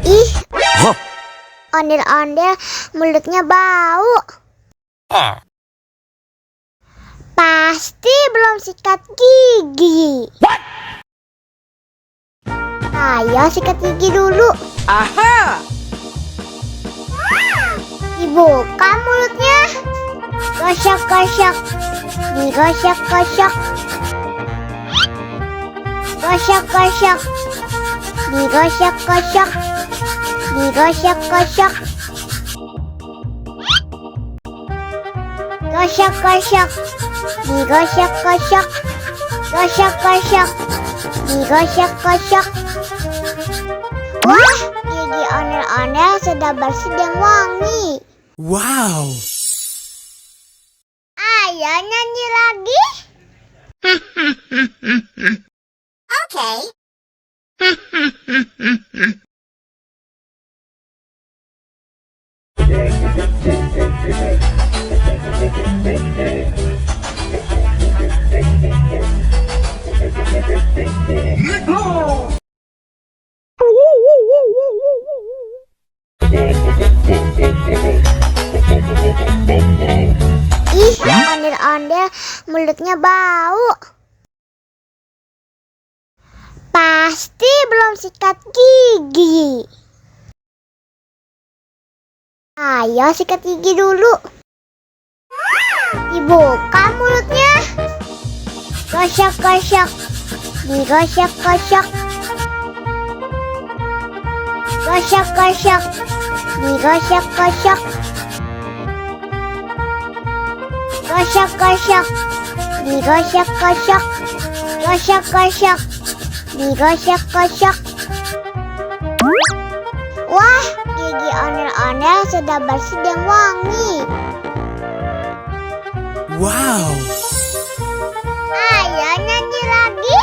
Ih, ondel-ondel mulutnya bau. Pasti belum sikat gigi. Ayo sikat gigi dulu. Aha! Dibuka mulutnya. Gosok-gosok. Digosok-gosok. Gosok-gosok. Digosok-gosok. Digosok-gosok. Gosok-gosok. Digosok-gosok. Gosok-gosok. Digosok-gosok. Wah, gigi ondel-ondel sudah bersih dan wangi. Wow! Ayo nyanyi lagi. Oke. Ih, ondel-ondel mulutnya bau. Pasti belum sikat gigi. Ayo sikat gigi dulu. Dibuka mulutnya. Gosok-gosok. Digosok-gosok. Gosok-gosok. Digosok-gosok. Gosok-gosok. Digosok-gosok. Gosok-gosok. Digosok-gosok. Wah, gigi ondel-ondel sudah bersih dan wangi. Wow! Ayo nyanyi lagi.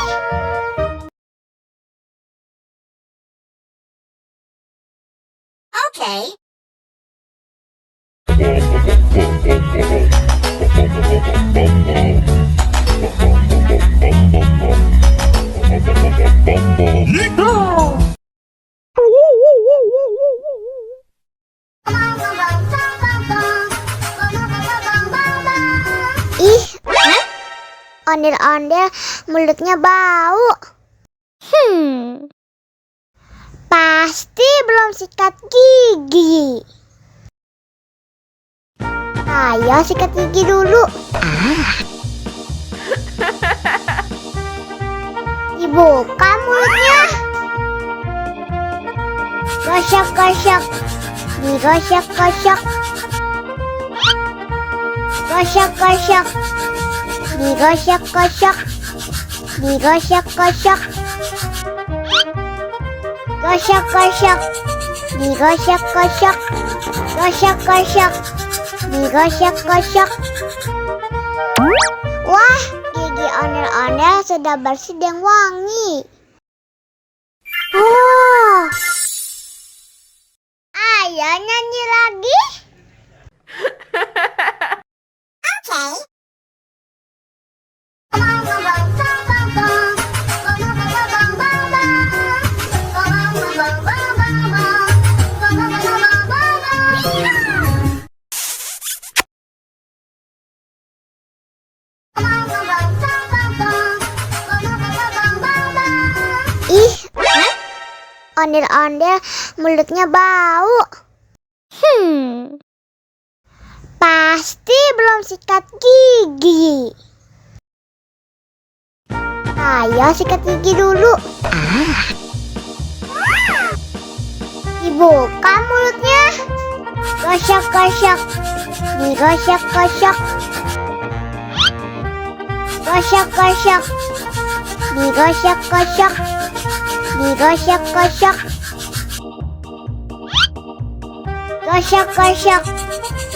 Oke. Ih, ondel-ondel mulutnya bau. Pasti belum sikat gigi. Ayo sikat gigi dulu. Dibuka mulutnya. Gosok-gosok. Digosok-gosok. Gosok-gosok. Digosok-gosok. Digosok-gosok. Gosok-gosok. Digosok-gosok. Gosok-gosok. Digosok-gosok. Wah, gigi ondel-ondel sudah bersih dan wangi. Oh. Ayo nyanyi lagi. Oke. Ih, ondel-ondel mulutnya bau. Pasti belum sikat gigi. Ayo sikat gigi dulu. Dibuka mulutnya. Gosok-gosok. Digosok-gosok. Gosok-gosok. Digosok-gosok. Digosok-gosok. Gosok-gosok.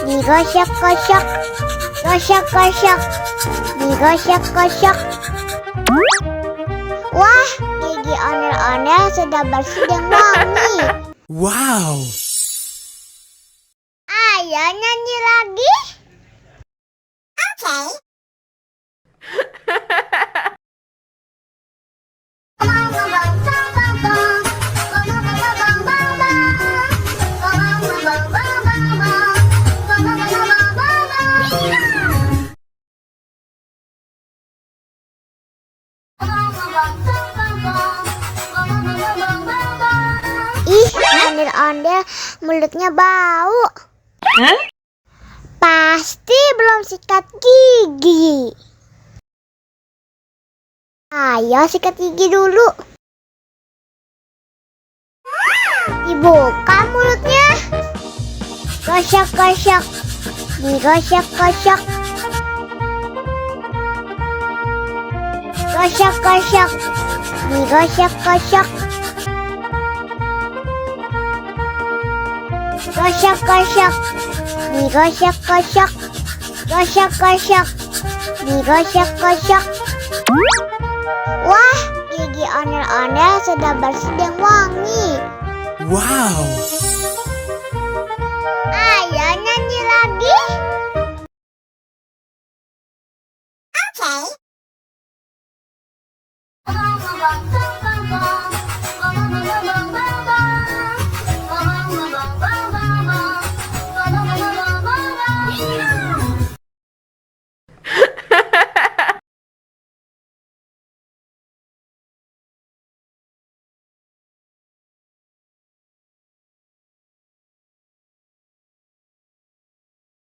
Digosok-gosok. Gosok-gosok. Digosok-gosok. Wah, gigi ondel-ondel sudah bersih dan wangi. Wow! Ayo nyanyi lagi. Oke. Ih, ondel-ondel mulutnya bau. Pasti belum sikat gigi. Ayo sikat gigi dulu. Dibuka mulutnya. Gosok-gosok. Digosok-gosok. Gosok-gosok. Digosok-gosok. Gosok-gosok. Digosok-gosok. Gosok-gosok. Digosok-gosok. Wah, gigi ondel-ondel sudah bersih dan wangi. Wow. Ayo nyanyi lagi.